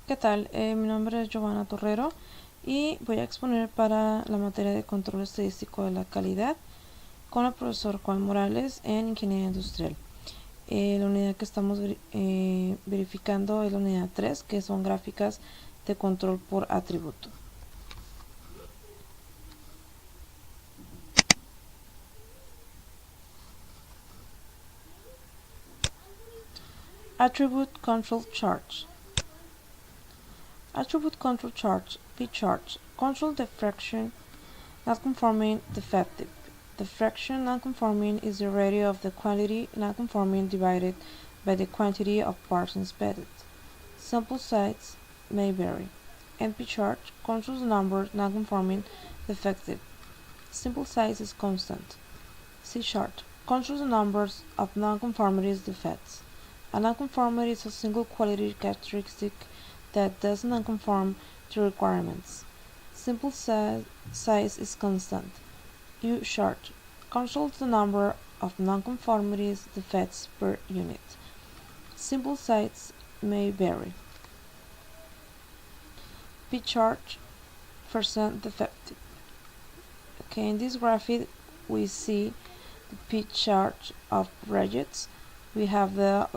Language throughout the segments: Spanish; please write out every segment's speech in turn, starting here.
¿Qué tal? Mi nombre es Giovanna Torrero y voy a exponer para la materia de control estadístico de la calidad con el profesor Juan Morales en Ingeniería Industrial. La unidad que estamos verificando es la unidad 3, que son gráficas de control por atributo. Attribute Control Chart. Attribute Control Chart, P-chart, control the fraction nonconforming defective. The fraction nonconforming is the ratio of the quantity nonconforming divided by the quantity of parts inspected. Sample size may vary. NP chart controls the number nonconforming defective. Sample size is constant. C chart controls the numbers of nonconformities defects. A nonconformity is a single quality characteristic that does not conform to requirements. Sample size is constant. U chart controls the number of nonconformities defects per unit. Sample size may vary. P chart percent defective. Okay, in this graphic we see the P chart of regex. We have the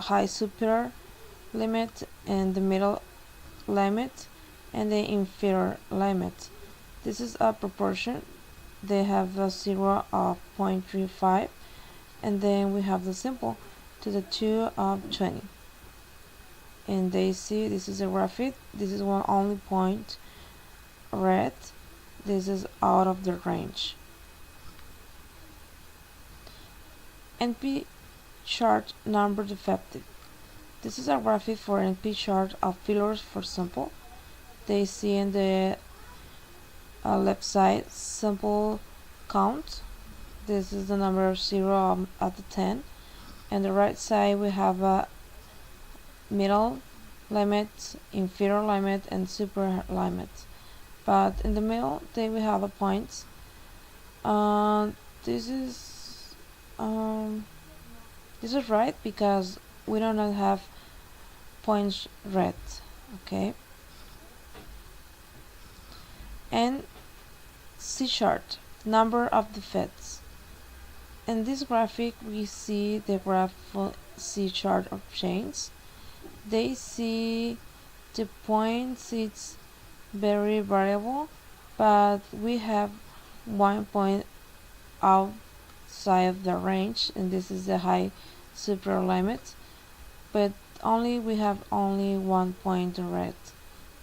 high superior limit and the middle limit and the inferior limit. This is a proportion. They have the 0 of 0.35 and then we have the simple to the 2 of 20. And they see this is a graphic. This is one only point red. This is out of the range. NP chart number defective. This is a graphic for NP chart of failures. For example, they see in the left side sample count. This is the number of 0 at the 10, and the right side we have a middle limit, inferior limit, and super limit. But in the middle, then we have a point. This is right because we do not have points red. Okay. And C chart, number of defects. In this graphic, we see the graph for C chart of chains. They see the points, it's very variable, but we have 1 point outside of the range, and this is the high superior limit, but we have only 1 point in red,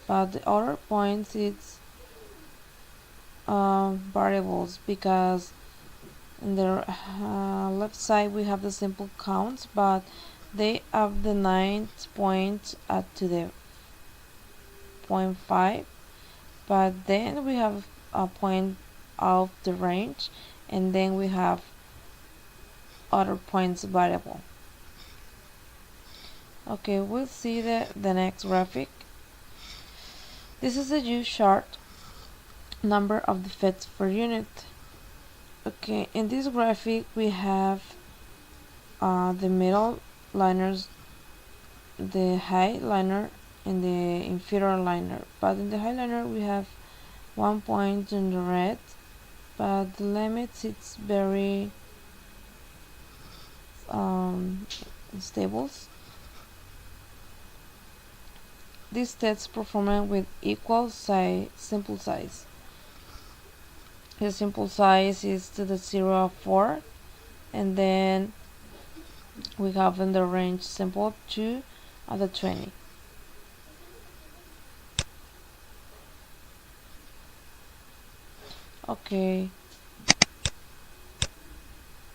but the other points it's variables, because in the left side we have the simple counts, but they have the 9th point to the 0.5, but then we have a point of the range, and then we have other points variable. Okay, we'll see the next graphic. This is the U chart, number of defects per unit. Okay, in this graphic we have the middle liners, the high liner, and the inferior liner, but in the high liner we have 1 point in the red, but the limits it's very stable. This test performed with equal simple size. The simple size is to the 0 of 4, and then we have in the range simple 2 of the 20. Okay.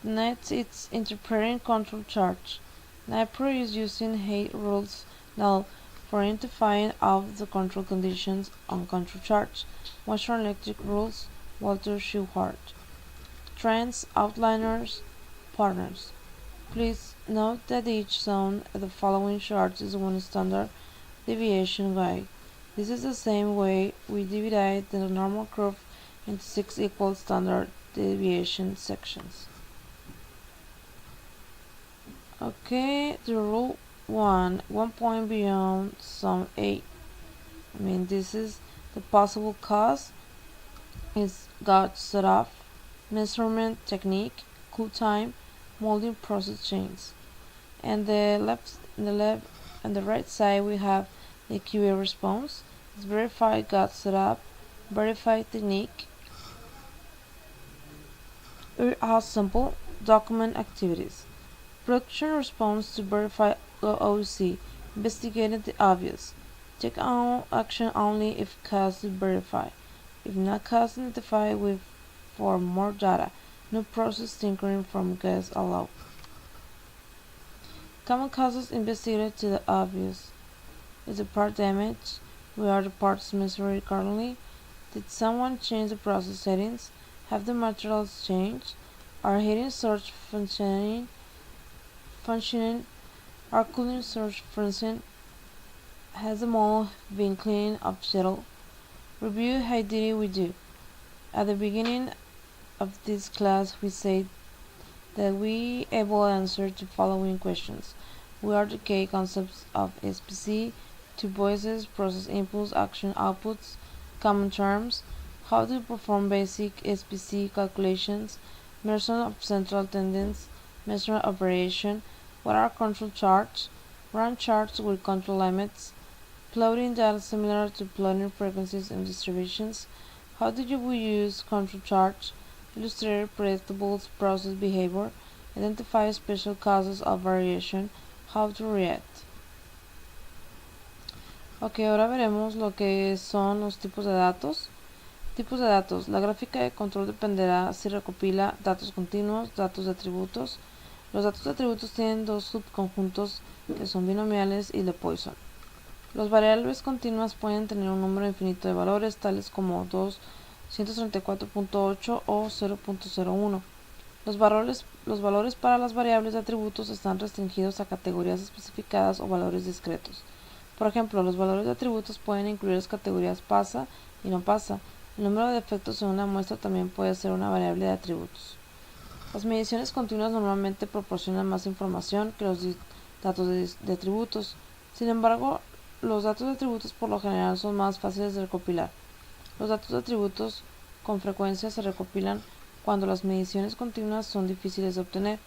Next, it's interpreting control chart. NIPRO is using 8 rules now for identifying out the control conditions on control charts. Motion electric rules, Walter Shewhart. Trends, outliners, partners. Please note that each zone of the following charts is one standard deviation guide. This is the same way we divide the normal curve into 6 equal standard deviation sections. Okay, the rule one point beyond some A. I mean, this is the possible cause is got set off, measurement technique, cool time, molding process change. And the right side we have the QA response. It's verified got set up, verified technique, how simple, document activities. Production response to verify OOC, investigated the obvious. Take action only if cause is verified. If not cause identified with for more data. No process tinkering from guess allowed. Common causes investigated to the obvious. Is the part damaged? Were the parts measured currently? Did someone change the process settings? Have the materials changed? Are heating source functioning? Are cooling source functioning? Has the mold been cleaned up settled? Review how did we do? At the beginning of this class we said that we able answer the following questions. What are the key concepts of SPC? Two voices, process inputs, action outputs, common terms. How to perform basic SPC calculations, measurement of central tendons, measurement of variation. What are control charts? Run charts with control limits, plotting data similar to plotting frequencies and distributions. How do we use control charts? Illustrate predictable process behavior, identify special causes of variation, how to react. Ok, ahora veremos lo que son los tipos de datos. Tipos de datos. La gráfica de control dependerá si recopila datos continuos, datos de atributos. Los datos de atributos tienen dos subconjuntos que son binomiales y de Poisson. Las variables continuas pueden tener un número infinito de valores, tales como 2, 134.8 o 0.01. Los valores para las variables de atributos están restringidos a categorías especificadas o valores discretos. Por ejemplo, los valores de atributos pueden incluir las categorías pasa y no pasa. El número de defectos en una muestra también puede ser una variable de atributos. Las mediciones continuas normalmente proporcionan más información que los datos de atributos. Sin embargo, los datos de atributos por lo general son más fáciles de recopilar. Los datos de atributos con frecuencia se recopilan cuando las mediciones continuas son difíciles de obtener.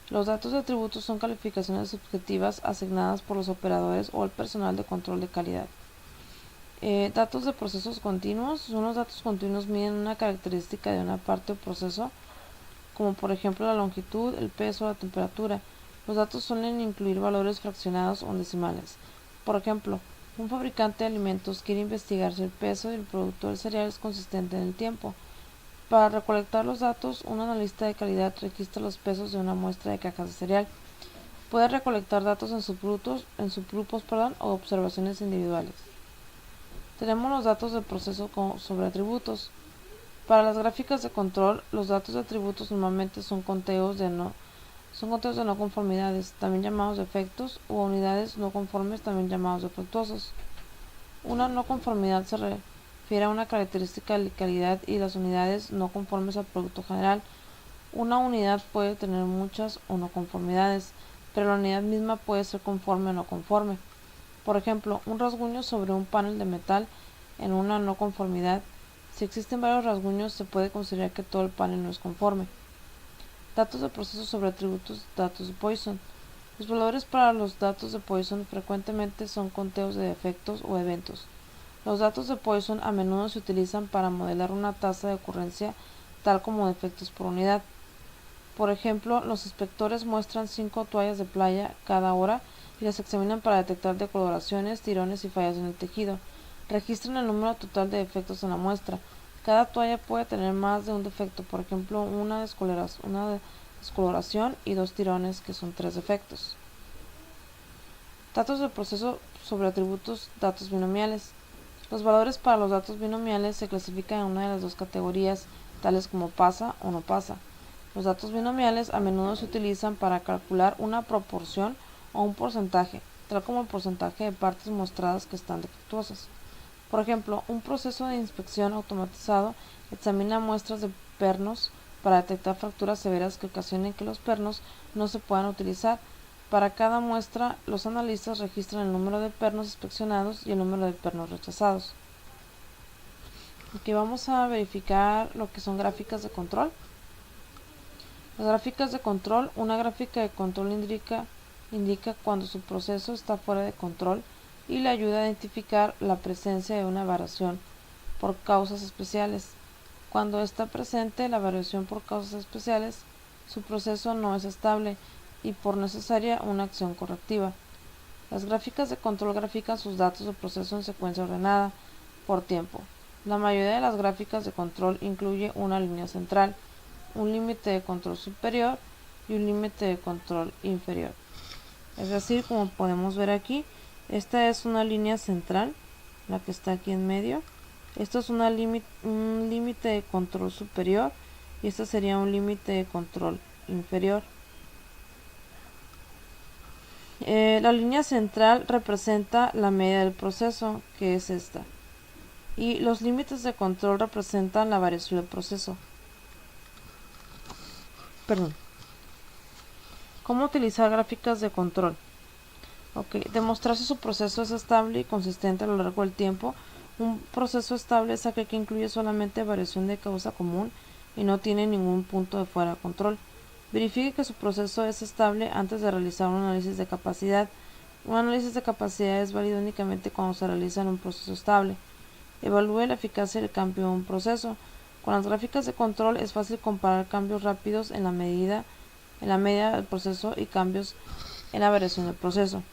Los datos de atributos son calificaciones subjetivas asignadas por los operadores o el personal de control de calidad. Datos de procesos continuos. Los datos continuos miden una característica de una parte o proceso, como por ejemplo la longitud, el peso, la temperatura. Los datos suelen incluir valores fraccionados o decimales. Por ejemplo, un fabricante de alimentos quiere investigar si el peso del producto del cereal es consistente en el tiempo. Para recolectar los datos, un analista de calidad registra los pesos de una muestra de cajas de cereal. Puede recolectar datos en subgrupos, o observaciones individuales. Tenemos los datos de proceso sobre atributos. Para las gráficas de control, los datos de atributos normalmente son conteos de no conformidades, también llamados defectos, u unidades no conformes, también llamados defectuosos. Una no conformidad se refiere a una característica de calidad y las unidades no conformes al producto general. Una unidad puede tener muchas o no conformidades, pero la unidad misma puede ser conforme o no conforme. Por ejemplo, un rasguño sobre un panel de metal en una no conformidad. Si existen varios rasguños, se puede considerar que todo el panel no es conforme. Datos de proceso sobre atributos, datos de Poisson. Los valores para los datos de Poisson frecuentemente son conteos de defectos o eventos. Los datos de Poisson a menudo se utilizan para modelar una tasa de ocurrencia tal como defectos por unidad. Por ejemplo, los inspectores muestran 5 toallas de playa cada hora y las examinan para detectar decoloraciones, tirones y fallas en el tejido. Registran el número total de defectos en la muestra. Cada toalla puede tener más de un defecto, por ejemplo, una descoloración y 2 tirones, que son 3 defectos. Datos de proceso sobre atributos, datos binomiales. Los valores para los datos binomiales se clasifican en una de las dos categorías, tales como pasa o no pasa. Los datos binomiales a menudo se utilizan para calcular una proporción o un porcentaje, tal como el porcentaje de partes mostradas que están defectuosas. Por ejemplo, un proceso de inspección automatizado examina muestras de pernos para detectar fracturas severas que ocasionen que los pernos no se puedan utilizar. Para cada muestra, los analistas registran el número de pernos inspeccionados y el número de pernos rechazados. Aquí vamos a verificar lo que son gráficas de control. Las gráficas de control, una gráfica de control indica cuando su proceso está fuera de control y le ayuda a identificar la presencia de una variación por causas especiales. Cuando está presente la variación por causas especiales, su proceso no es estable y por necesaria una acción correctiva. Las gráficas de control grafican sus datos de proceso en secuencia ordenada por tiempo. La mayoría de las gráficas de control incluye una línea central, un límite de control superior y un límite de control inferior. Es decir, como podemos ver aquí, esta es una línea central, la que está aquí en medio. Esto es un límite de control superior y este sería un límite de control inferior. La línea central representa la media del proceso, que es esta, y los límites de control representan la variación del proceso. ¿Cómo utilizar gráficas de control? Demostrar si su proceso es estable y consistente a lo largo del tiempo. Un proceso estable es aquel que incluye solamente variación de causa común y no tiene ningún punto de fuera de control. Verifique que su proceso es estable antes de realizar un análisis de capacidad. Un análisis de capacidad es válido únicamente cuando se realiza en un proceso estable. Evalúe la eficacia del cambio de un proceso. Con las gráficas de control es fácil comparar cambios rápidos en la media del proceso y cambios en la variación del proceso.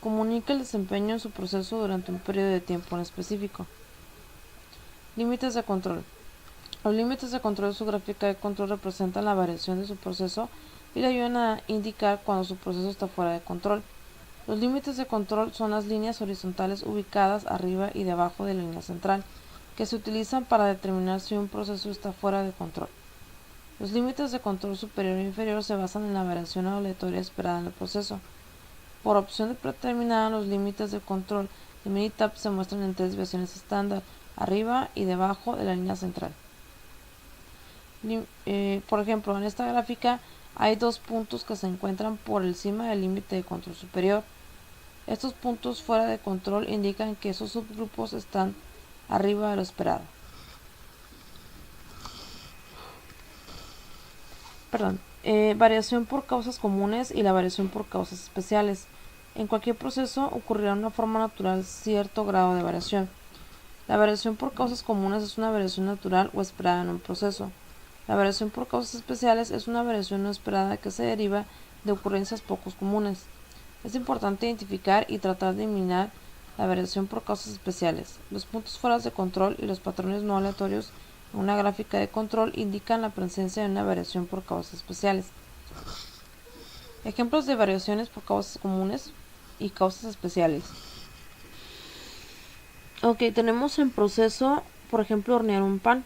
Comunique el desempeño en su proceso durante un periodo de tiempo en específico. Límites de control. Los límites de control de su gráfica de control representan la variación de su proceso y le ayudan a indicar cuando su proceso está fuera de control. Los límites de control son las líneas horizontales ubicadas arriba y debajo de la línea central, que se utilizan para determinar si un proceso está fuera de control. Los límites de control superior e inferior se basan en la variación aleatoria esperada en el proceso. Por opción predeterminada, los límites de control de Minitab se muestran en tres versiones estándar, arriba y debajo de la línea central. Por ejemplo, en esta gráfica hay dos puntos que se encuentran por encima del límite de control superior. Estos puntos fuera de control indican que esos subgrupos están arriba de lo esperado. Variación por causas comunes y la variación por causas especiales. En cualquier proceso ocurrirá de una forma natural cierto grado de variación. La variación por causas comunes es una variación natural o esperada en un proceso. La variación por causas especiales es una variación no esperada que se deriva de ocurrencias poco comunes. Es importante identificar y tratar de eliminar la variación por causas especiales. Los puntos fuera de control y los patrones no aleatorios en una gráfica de control indican la presencia de una variación por causas especiales. Ejemplos de variaciones por causas comunes y causas especiales. Tenemos en proceso, por ejemplo, hornear un pan.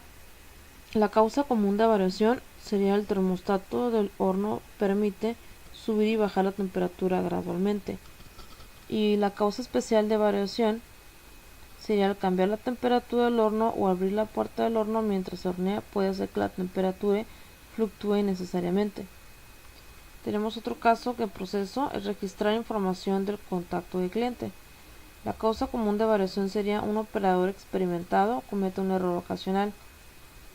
La causa común de variación sería el termostato del horno permite subir y bajar la temperatura gradualmente. Y la causa especial de variación sería al cambiar la temperatura del horno o abrir la puerta del horno mientras se hornea puede hacer que la temperatura fluctúe innecesariamente. Tenemos otro caso que el proceso es registrar información del contacto del cliente. La causa común de variación sería un operador experimentado comete un error ocasional.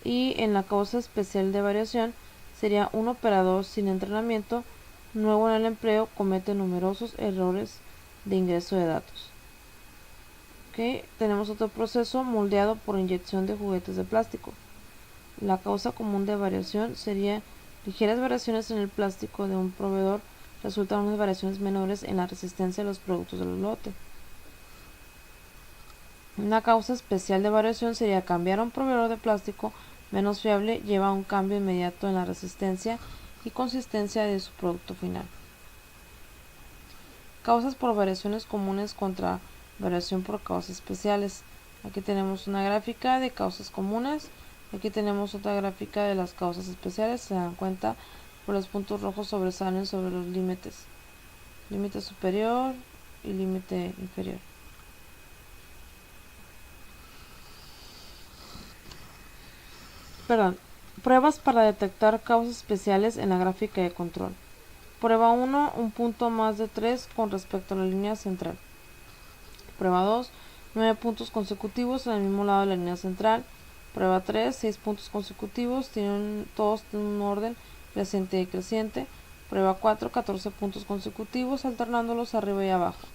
Y en la causa especial de variación sería un operador sin entrenamiento nuevo en el empleo comete numerosos errores de ingreso de datos. Tenemos otro proceso moldeado por inyección de juguetes de plástico. La causa común de variación sería ligeras variaciones en el plástico de un proveedor resultan unas variaciones menores en la resistencia de los productos del lote. Una causa especial de variación sería cambiar a un proveedor de plástico menos fiable lleva a un cambio inmediato en la resistencia y consistencia de su producto final. Causas por variaciones comunes contra variación por causas especiales. Aquí tenemos una gráfica de causas comunes. Aquí tenemos otra gráfica de las causas especiales. Se dan cuenta por los puntos rojos sobresalen sobre los límites. Límite superior y límite inferior. Pruebas para detectar causas especiales en la gráfica de control. Prueba 1, un punto más de 3 con respecto a la línea central. Prueba 2, 9 puntos consecutivos en el mismo lado de la línea central. Prueba 3, 6 puntos consecutivos, todos tienen un orden creciente y creciente. Prueba 4, 14 puntos consecutivos, alternándolos arriba y abajo.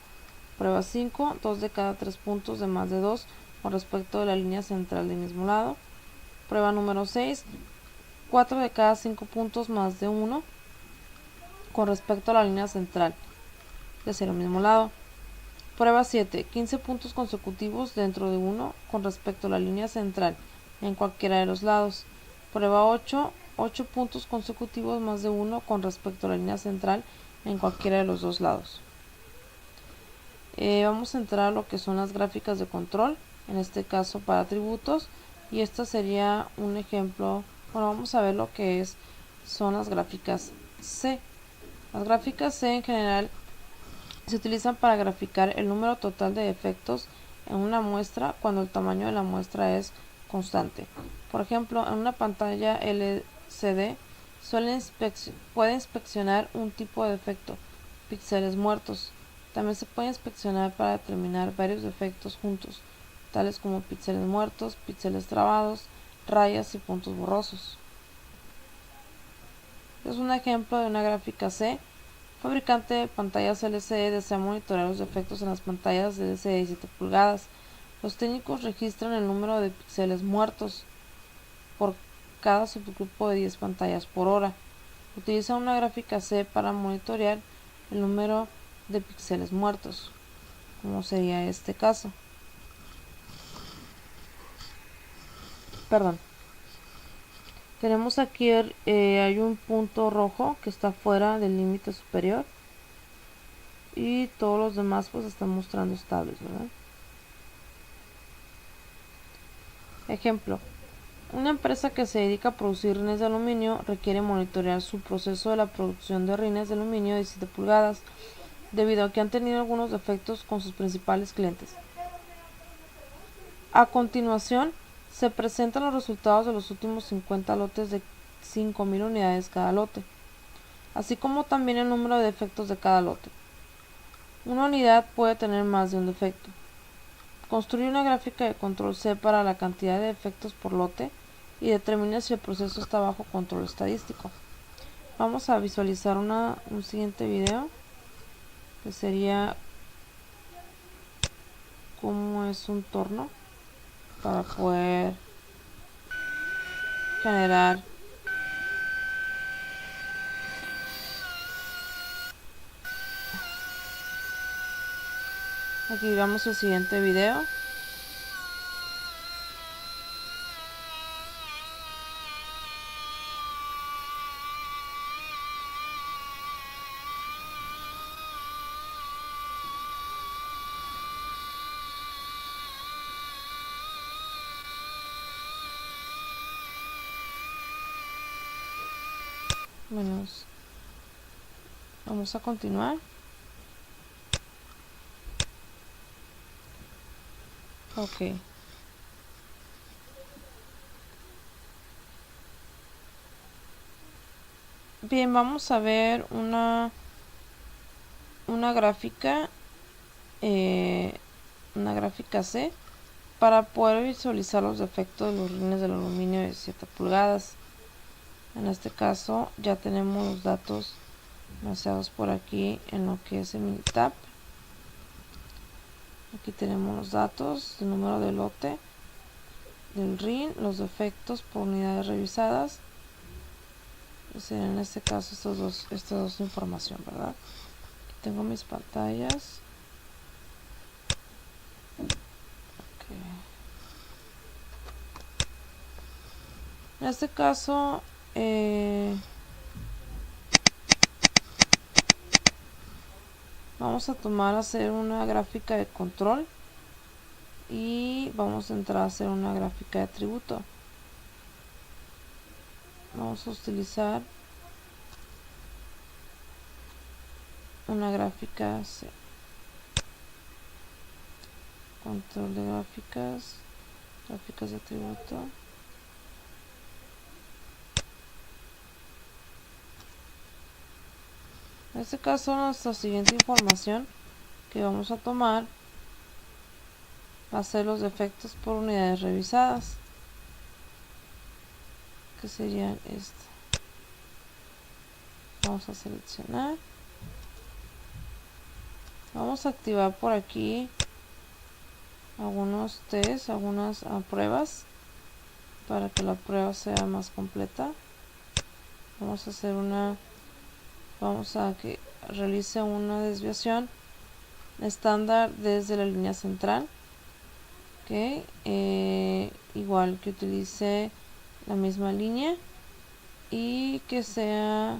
Prueba 5, 2 de cada 3 puntos de más de 2 con respecto a la línea central del mismo lado. Prueba número 6, 4 de cada 5 puntos más de 1 con respecto a la línea central del mismo lado. Prueba 7, 15 puntos consecutivos dentro de 1 con respecto a la línea central en cualquiera de los lados. Prueba 8, 8 puntos consecutivos más de 1 con respecto a la línea central en cualquiera de los dos lados. Vamos a entrar a lo que son las gráficas de control, en este caso para atributos, y esta sería un ejemplo. Bueno, vamos a ver lo que son las gráficas C. Las gráficas C en general se utilizan para graficar el número total de defectos en una muestra cuando el tamaño de la muestra es constante. Por ejemplo, en una pantalla LCD puede inspeccionar un tipo de defecto, píxeles muertos. También se puede inspeccionar para determinar varios defectos juntos, tales como píxeles muertos, píxeles trabados, rayas y puntos borrosos. Es un ejemplo de una gráfica C. Fabricante de pantallas LCD desea monitorear los defectos en las pantallas de LCD de 7 pulgadas. Los técnicos registran el número de píxeles muertos por cada subgrupo de 10 pantallas por hora. Utiliza una gráfica C para monitorear el número de píxeles muertos, como sería este caso. Tenemos aquí hay un punto rojo que está fuera del límite superior y todos los demás pues están mostrando estables, ¿verdad? Ejemplo, una empresa que se dedica a producir rines de aluminio requiere monitorear su proceso de la producción de rines de aluminio de 7 pulgadas debido a que han tenido algunos defectos con sus principales clientes. A continuación, se presentan los resultados de los últimos 50 lotes de 5.000 unidades cada lote, así como también el número de defectos de cada lote. Una unidad puede tener más de un defecto. Construye una gráfica de control C para la cantidad de defectos por lote y determine si el proceso está bajo control estadístico. Vamos a visualizar un siguiente video que sería cómo es un torno para poder generar aquí vamos al siguiente video. Bueno, vamos a continuar. Ok. Bien, vamos a ver una gráfica C para poder visualizar los defectos de los rines del aluminio de 7 pulgadas. En este caso ya tenemos los datos basados por aquí en lo que es el Minitab. Aquí tenemos los datos, el número de lote del RIN, los defectos por unidades revisadas. En este caso estas dos información, ¿verdad? Aquí tengo mis pantallas. Okay. En este caso vamos a hacer una gráfica de control y vamos a entrar a hacer una gráfica de atributo. Vamos a utilizar una gráfica C. Control de gráficas de atributo. En este caso, nuestra siguiente información que vamos a tomar va a ser los defectos por unidades revisadas, que serían esta. Vamos a seleccionar, vamos a activar por aquí algunos test, algunas pruebas para que la prueba sea más completa. Vamos a que realice una desviación estándar desde la línea central, igual que utilice la misma línea y que sea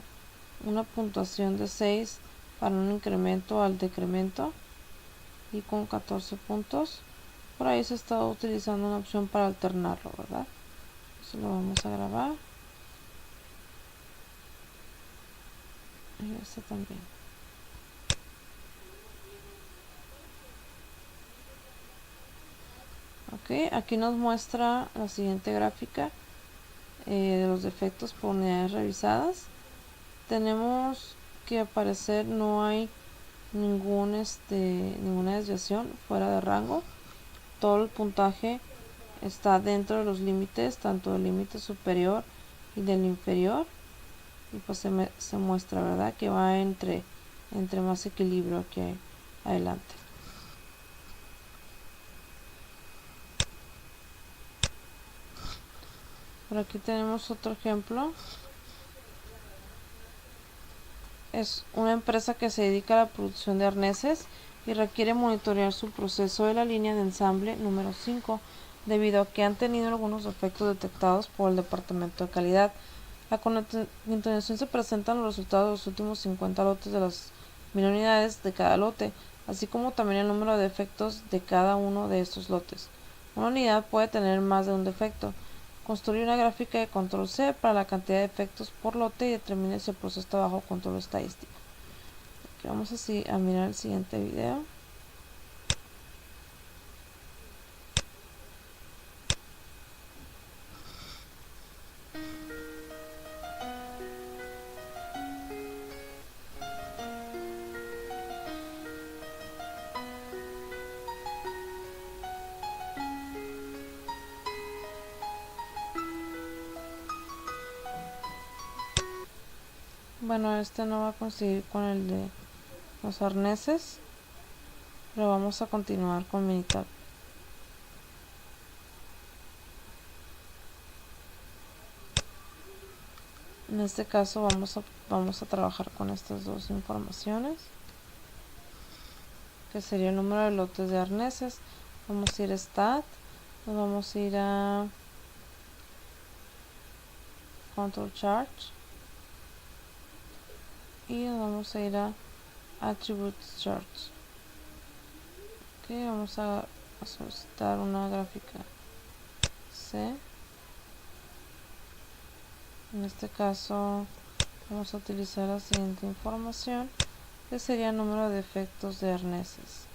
una puntuación de 6 para un incremento al decremento y con 14 puntos. Por ahí se está utilizando una opción para alternarlo, ¿verdad? Eso lo vamos a grabar. Y este también. Ok, aquí nos muestra la siguiente gráfica de los defectos por unidades revisadas. Tenemos que al parecer no hay ninguna desviación fuera de rango. Todo el puntaje está dentro de los límites, tanto del límite superior y del inferior, y pues se muestra, ¿verdad?, que va entre más equilibrio aquí adelante. Por aquí tenemos otro ejemplo. Es una empresa que se dedica a la producción de arneses y requiere monitorear su proceso de la línea de ensamble número 5 debido a que han tenido algunos defectos detectados por el departamento de calidad. A continuación se presentan los resultados de los últimos 50 lotes de las 1000 unidades de cada lote, así como también el número de defectos de cada uno de estos lotes. Una unidad puede tener más de un defecto. Construye una gráfica de control C para la cantidad de defectos por lote y determine si el proceso está bajo control estadístico. Aquí vamos a mirar el siguiente video. Bueno, este no va a coincidir con el de los arneses, pero vamos a continuar con Minitab. En este caso vamos a trabajar con estas dos informaciones, que sería el número de lotes de arneses. Vamos a ir a Stat, nos vamos a ir a Control Chart y nos vamos a ir a Attributes Charts. Vamos a solicitar una gráfica C. En este caso vamos a utilizar la siguiente información, que sería el número de defectos de arneses.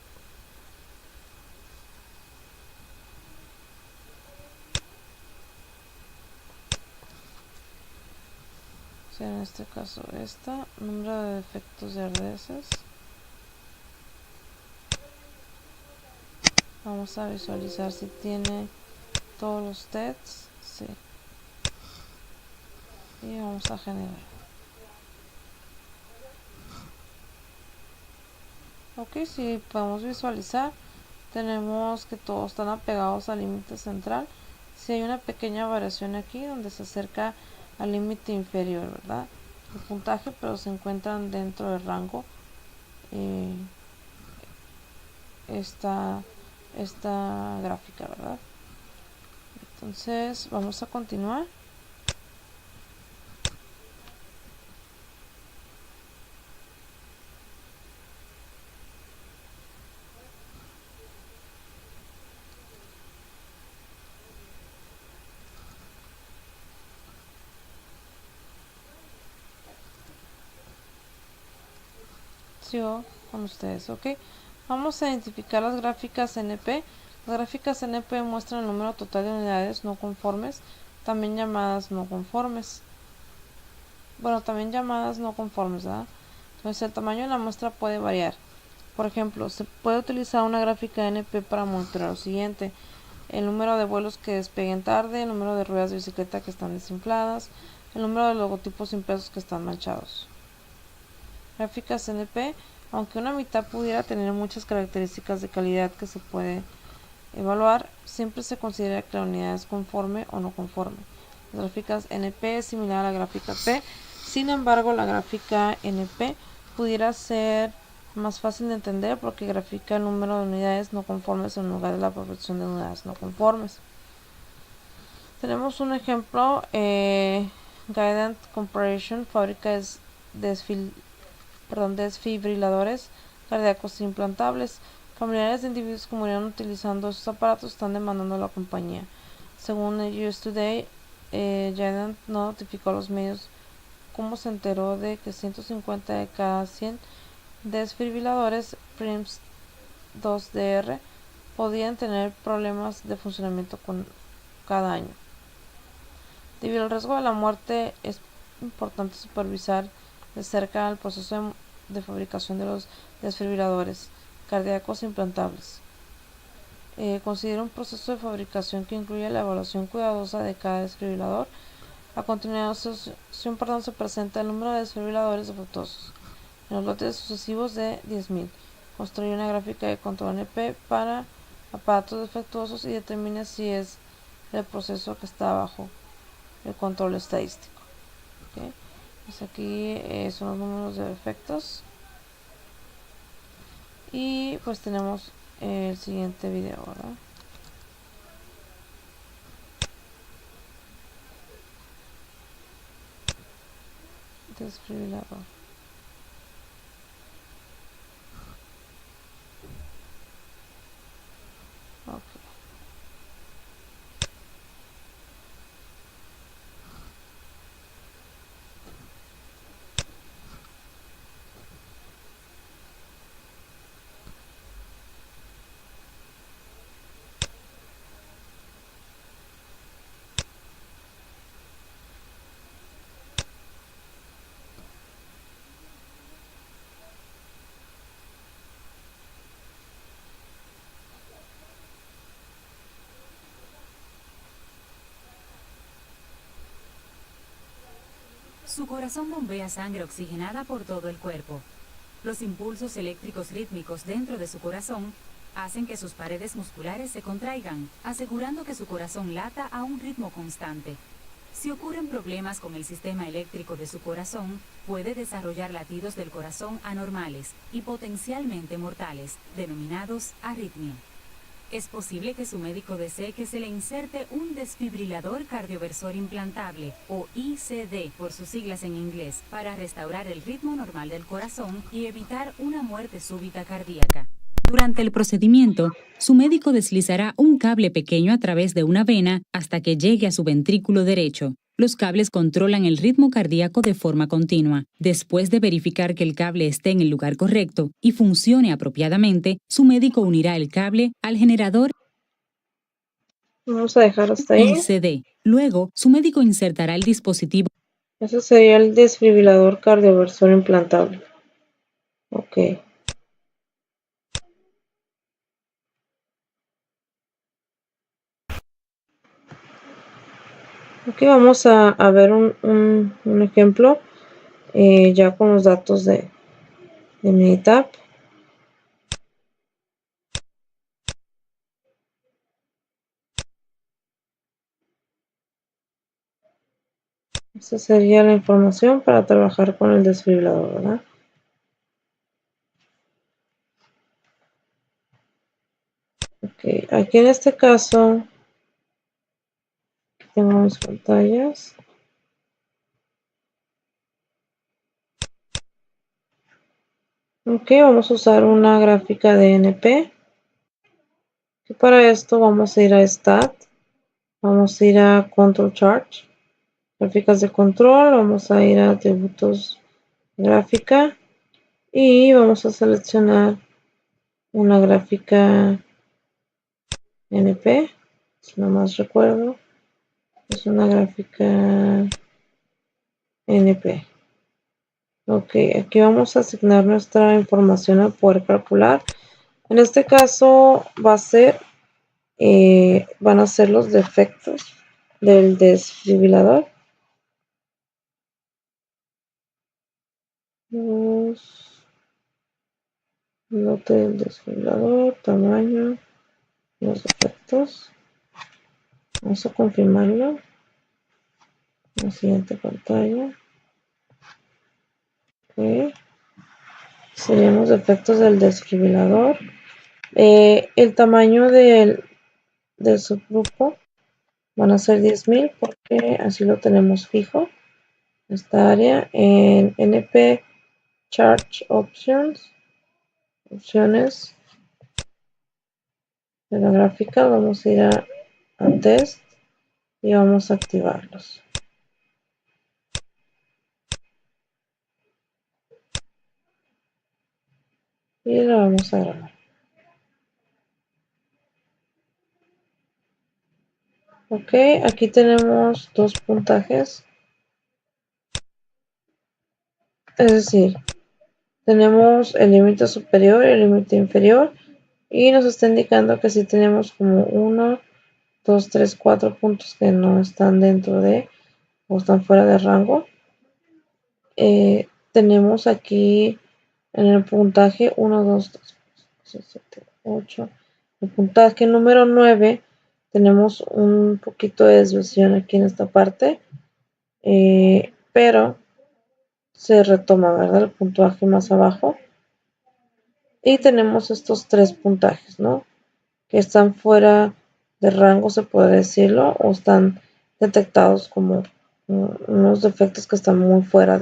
En este caso número de defectos de arneses. Vamos a visualizar si tiene todos los tests. Sí. Y vamos a generar. Ok, si podemos visualizar, tenemos que todos están apegados al límite central. Si hay una pequeña variación aquí donde se acerca al límite inferior, ¿verdad?, el puntaje, pero se encuentran dentro del rango. Esta gráfica, ¿verdad? Entonces vamos a continuar. Sigo con ustedes, ok. Vamos a identificar las gráficas NP. Las gráficas NP muestran el número total de unidades no conformes, también llamadas no conformes. Bueno, también llamadas no conformes, ¿verdad? Entonces el tamaño de la muestra puede variar. Por ejemplo, se puede utilizar una gráfica NP para monitorear lo siguiente: el número de vuelos que despeguen tarde, el número de ruedas de bicicleta que están desinfladas, el número de logotipos impresos que están manchados. Gráficas NP, aunque una mitad pudiera tener muchas características de calidad que se puede evaluar, siempre se considera que la unidad es conforme o no conforme. Las gráficas NP es similar a la gráfica P, sin embargo la gráfica NP pudiera ser más fácil de entender porque grafica el número de unidades no conformes en lugar de la proporción de unidades no conformes. Tenemos un ejemplo, Guidance Compression, fábrica desfibriladores cardíacos implantables. Familiares de individuos que murieron utilizando estos aparatos están demandando a la compañía. Según el US Today, Guidance no notificó a los medios cómo se enteró de que 150 de cada 100 desfibriladores PRIMS 2DR podían tener problemas de funcionamiento con cada año. Debido al riesgo de la muerte, es importante supervisar de cerca el proceso de fabricación de los desfibriladores cardíacos implantables. Considera un proceso de fabricación que incluye la evaluación cuidadosa de cada desfibrilador. A continuación, se presenta el número de desfibriladores defectuosos en los lotes sucesivos de 10.000. Construye una gráfica de control NP para aparatos defectuosos y determina si es el proceso que está bajo el control estadístico. ¿Okay? Pues aquí son los números de defectos. Y pues tenemos el siguiente video, ¿verdad? Desfibrilador. Okay. Su corazón bombea sangre oxigenada por todo el cuerpo. Los impulsos eléctricos rítmicos dentro de su corazón hacen que sus paredes musculares se contraigan, asegurando que su corazón lata a un ritmo constante. Si ocurren problemas con el sistema eléctrico de su corazón, puede desarrollar latidos del corazón anormales y potencialmente mortales, denominados arritmia. Es posible que su médico desee que se le inserte un desfibrilador cardioversor implantable, o ICD por sus siglas en inglés, para restaurar el ritmo normal del corazón y evitar una muerte súbita cardíaca. Durante el procedimiento, su médico deslizará un cable pequeño a través de una vena hasta que llegue a su ventrículo derecho. Los cables controlan el ritmo cardíaco de forma continua. Después de verificar que el cable esté en el lugar correcto y funcione apropiadamente, su médico unirá el cable al generador Vamos a dejar hasta ahí. ICD. Luego, su médico insertará el dispositivo. Ese sería el desfibrilador cardioversor implantable. Ok. Aquí vamos a ver un ejemplo ya con los datos de Minitab. Esta sería la información para trabajar con el desfibrilador, ¿verdad? Ok, aquí en este caso tengo mis pantallas. Ok, vamos a usar una gráfica de NP. Y para esto vamos a ir a Stat. Vamos a ir a Control Chart. Gráficas de control. Vamos a ir a atributos gráfica. Y vamos a seleccionar una gráfica NP. Si no más recuerdo. Es una gráfica NP. Ok, aquí vamos a asignar nuestra información a poder calcular. En este caso va a ser, van a ser los defectos del desfibrilador. Lote del desfibrilador, tamaño, los defectos. Vamos a confirmarlo. La siguiente pantalla. Ok. Serían los defectos del desfibrilador. El tamaño del subgrupo van a ser 10.000 porque así lo tenemos fijo. Esta área en NP Charge Options, opciones de la gráfica, vamos a ir a Test y vamos a activarlos. Y la vamos a grabar. Ok, aquí tenemos dos puntajes. Es decir, tenemos el límite superior y el límite inferior. Y nos está indicando que si tenemos como 1, 2, 3, 4 puntos que no están dentro de o están fuera de rango. Tenemos aquí en el puntaje 1, 2, 3, 6, 7, 8. El puntaje número 9 tenemos un poquito de desviación aquí en esta parte, pero se retoma, ¿verdad? El puntaje más abajo. Y tenemos estos tres puntajes, ¿no? Que están fuera de rango, se puede decirlo, o están detectados como unos defectos que están muy fuera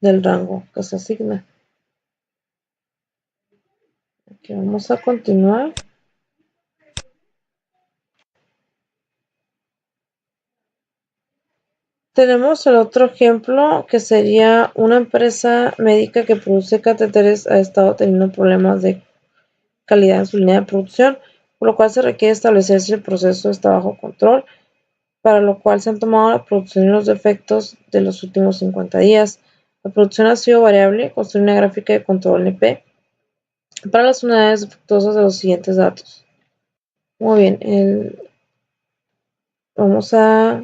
del rango que se asigna. Aquí vamos a continuar. Tenemos el otro ejemplo que sería una empresa médica que produce catéteres ha estado teniendo problemas de calidad en su línea de producción, por lo cual se requiere establecer si el proceso está bajo control, para lo cual se han tomado la producción y los defectos de los últimos 50 días. La producción ha sido variable, construir una gráfica de control NP para las unidades defectuosas de los siguientes datos. Muy bien, vamos a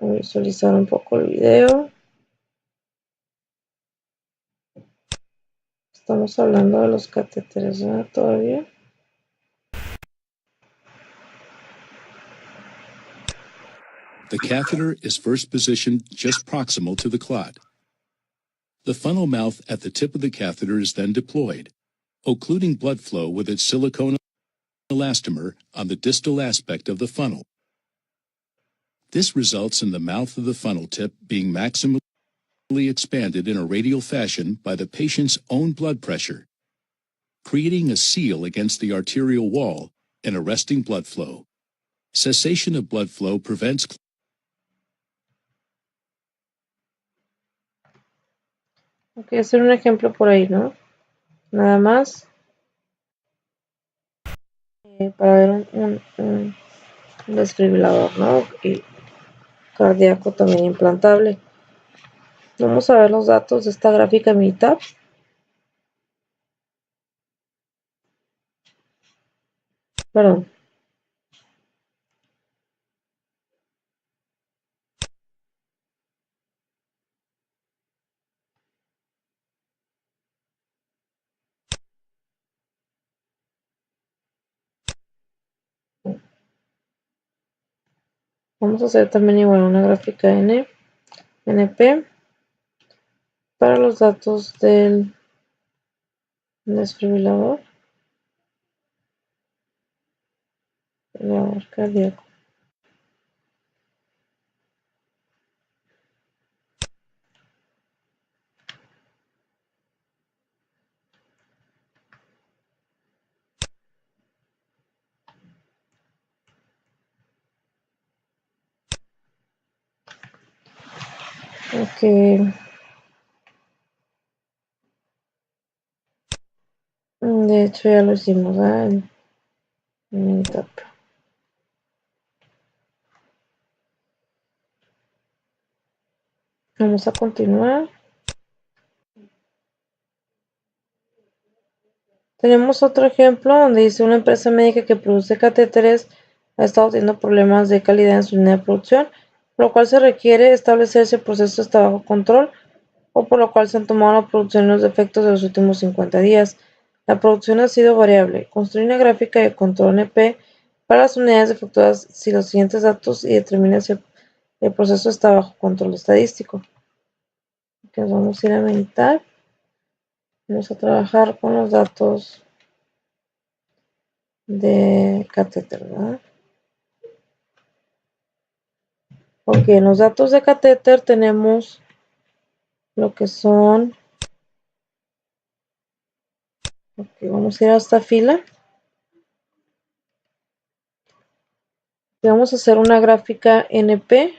visualizar un poco el video. Estamos hablando de los catéteres, ¿verdad? Todavía. The catheter is first positioned just proximal to the clot. The funnel mouth at the tip of the catheter is then deployed, occluding blood flow with its silicone elastomer on the distal aspect of the funnel. This results in the mouth of the funnel tip being maximally expanded in a radial fashion by the patient's own blood pressure, creating a seal against the arterial wall and arresting blood flow. Cessation of blood flow prevents. Ok, hacer un ejemplo por ahí, ¿no? Nada más para ver un desfibrilador, ¿no? Y cardíaco también implantable. Vamos a ver los datos de esta gráfica militar. Perdón. Vamos a hacer también igual una gráfica NP para los datos del desfibrilador cardíaco. Ok. De hecho ya lo hicimos, ¿eh? En etapa. Vamos a continuar. Tenemos otro ejemplo donde dice una empresa médica que produce catéteres ha estado teniendo problemas de calidad en su línea de producción, por lo cual se requiere establecer si el proceso está bajo control o por lo cual se han tomado la producción y los defectos de los últimos 50 días. La producción ha sido variable. Construye una gráfica de control NP para las unidades defectuosas si los siguientes datos y determina si el proceso está bajo control estadístico. Que nos vamos a ir a meditar. Vamos a trabajar con los datos de catéter, ¿verdad? Ok, en los datos de catéter tenemos lo que son. Ok, vamos a ir a esta fila. Y vamos a hacer una gráfica NP.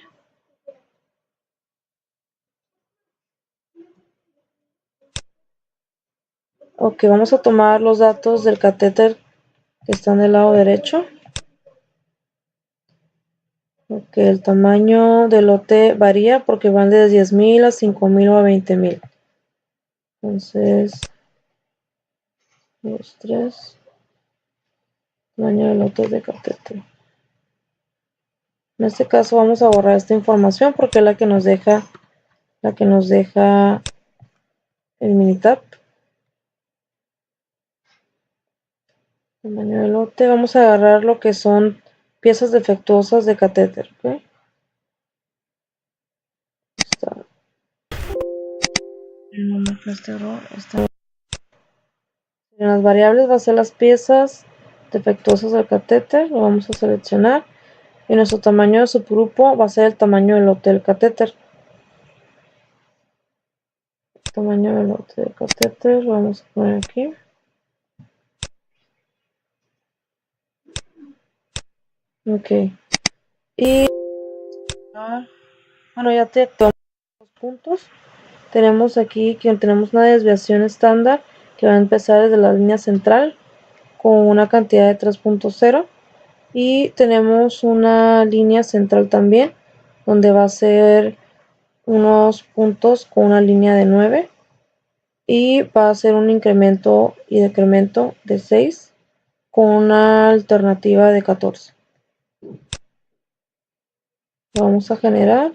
Ok, vamos a tomar los datos del catéter que están del lado derecho. Ok, el tamaño del lote varía porque van de 10.000 a 5.000 o a 20.000. Entonces, 2, 3. Tamaño del lote de catéter. En este caso vamos a borrar esta información porque es la que nos deja el Minitab. Tamaño del lote. Vamos a agarrar lo que son piezas defectuosas de catéter. ¿Okay? Este error está. En las variables va a ser las piezas defectuosas del catéter. Lo vamos a seleccionar. Y nuestro tamaño de subgrupo va a ser el tamaño del lote del catéter. Tamaño del lote del catéter. Lo vamos a poner aquí. Ok. Y bueno, ya te actuamos los puntos. Tenemos aquí que tenemos una desviación estándar que va a empezar desde la línea central con una cantidad de 3.0 y tenemos una línea central también donde va a ser unos puntos con una línea de 9 y va a ser un incremento y decremento de 6 con una alternativa de 14. Lo vamos a generar.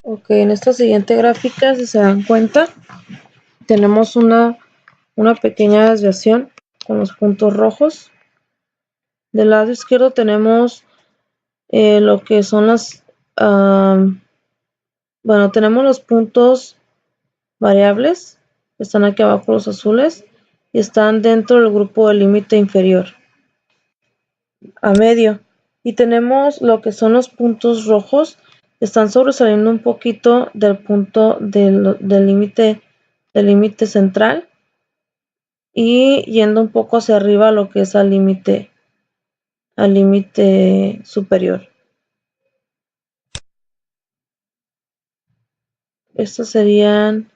Ok, en esta siguiente gráfica, si se dan cuenta, tenemos una pequeña desviación con los puntos rojos. Del lado izquierdo tenemos lo que son las, bueno, tenemos los puntos variables, están aquí abajo los azules, y están dentro del grupo del límite inferior a medio. Y tenemos lo que son los puntos rojos, están sobresaliendo un poquito del punto del límite central y yendo un poco hacia arriba lo que es al límite superior. Estas serían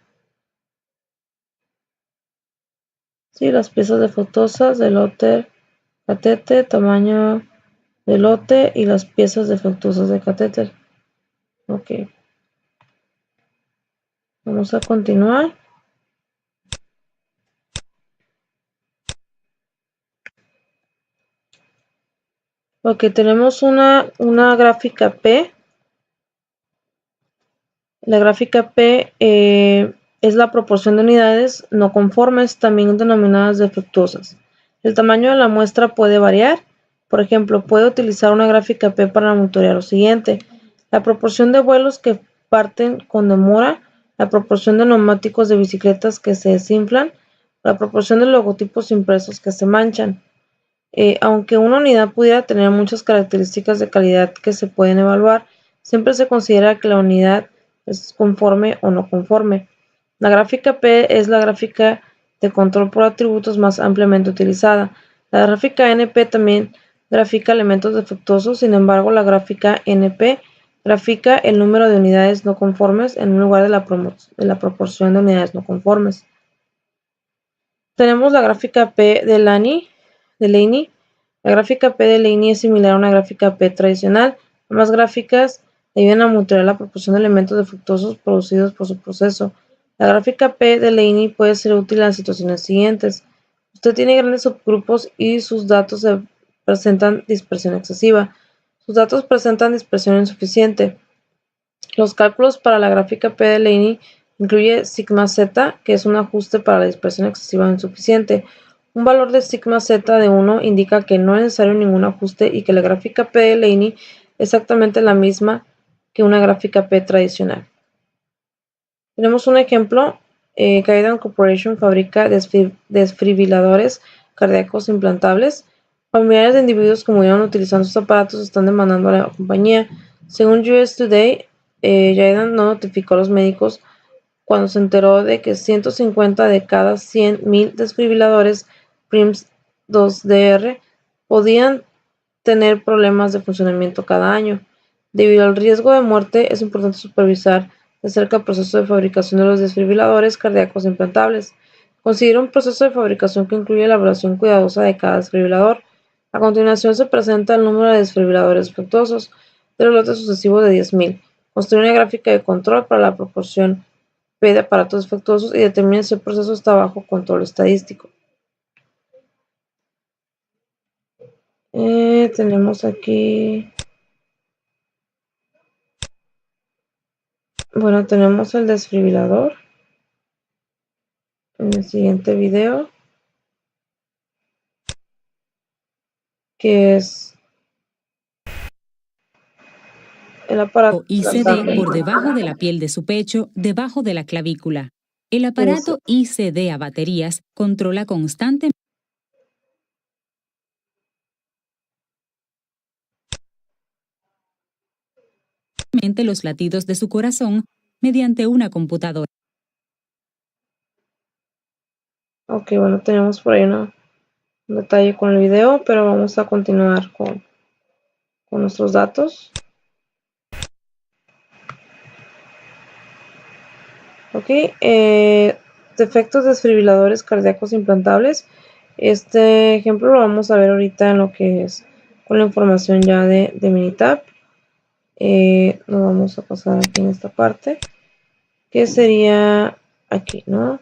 las piezas defectuosas del lote catéter, tamaño del lote y las piezas defectuosas de catéter. Ok. Vamos a continuar. Ok, tenemos una gráfica P. La gráfica P es la proporción de unidades no conformes, también denominadas defectuosas. El tamaño de la muestra puede variar. Por ejemplo, puede utilizar una gráfica P para monitorear lo siguiente: la proporción de vuelos que parten con demora, la proporción de neumáticos de bicicletas que se desinflan, la proporción de logotipos impresos que se manchan. Aunque una unidad pudiera tener muchas características de calidad que se pueden evaluar, siempre se considera que la unidad es conforme o no conforme. La gráfica P es la gráfica de control por atributos más ampliamente utilizada. La gráfica NP también grafica elementos defectuosos, sin embargo, la gráfica NP grafica el número de unidades no conformes en lugar de la proporción de unidades no conformes. Tenemos la gráfica P de Laney. La gráfica P de Laney es similar a una gráfica P tradicional. Ambas gráficas ayudan a monitorear la proporción de elementos defectuosos producidos por su proceso. La gráfica P de Laney puede ser útil en las situaciones siguientes. Usted tiene grandes subgrupos y sus datos presentan dispersión excesiva. Sus datos presentan dispersión insuficiente. Los cálculos para la gráfica P de Laney incluye sigma z, que es un ajuste para la dispersión excesiva o insuficiente. Un valor de sigma z de 1 indica que no es necesario ningún ajuste y que la gráfica P de Laney es exactamente la misma que una gráfica P tradicional. Tenemos un ejemplo. Guidant Corporation fabrica desfibriladores cardíacos implantables. Familiares de individuos que murieron utilizando sus aparatos están demandando a la compañía. Según US Today, Guidant no notificó a los médicos cuando se enteró de que 150 de cada 100.000 desfibriladores PRIMS 2DR podían tener problemas de funcionamiento cada año. Debido al riesgo de muerte, es importante supervisar de cerca el proceso de fabricación de los desfibriladores cardíacos implantables. Considera un proceso de fabricación que incluye la evaluación cuidadosa de cada desfibrilador. A continuación se presenta el número de desfibriladores defectuosos de los lotes sucesivos de 10.000. Construye una gráfica de control para la proporción P de aparatos defectuosos y determina si el proceso está bajo control estadístico. Tenemos aquí, bueno, tenemos el desfibrilador en el siguiente video, que es el aparato ICD por debajo de la piel de su pecho, debajo de la clavícula. El aparato ICD a baterías controla constantemente los latidos de su corazón mediante una computadora. Ok, bueno, tenemos por ahí un detalle con el video, pero vamos a continuar con nuestros datos. Ok, defectos desfibriladores cardíacos implantables. Este ejemplo lo vamos a ver ahorita en lo que es con la información ya de Minitab. Nos vamos a pasar aquí en esta parte, que sería aquí, ¿no?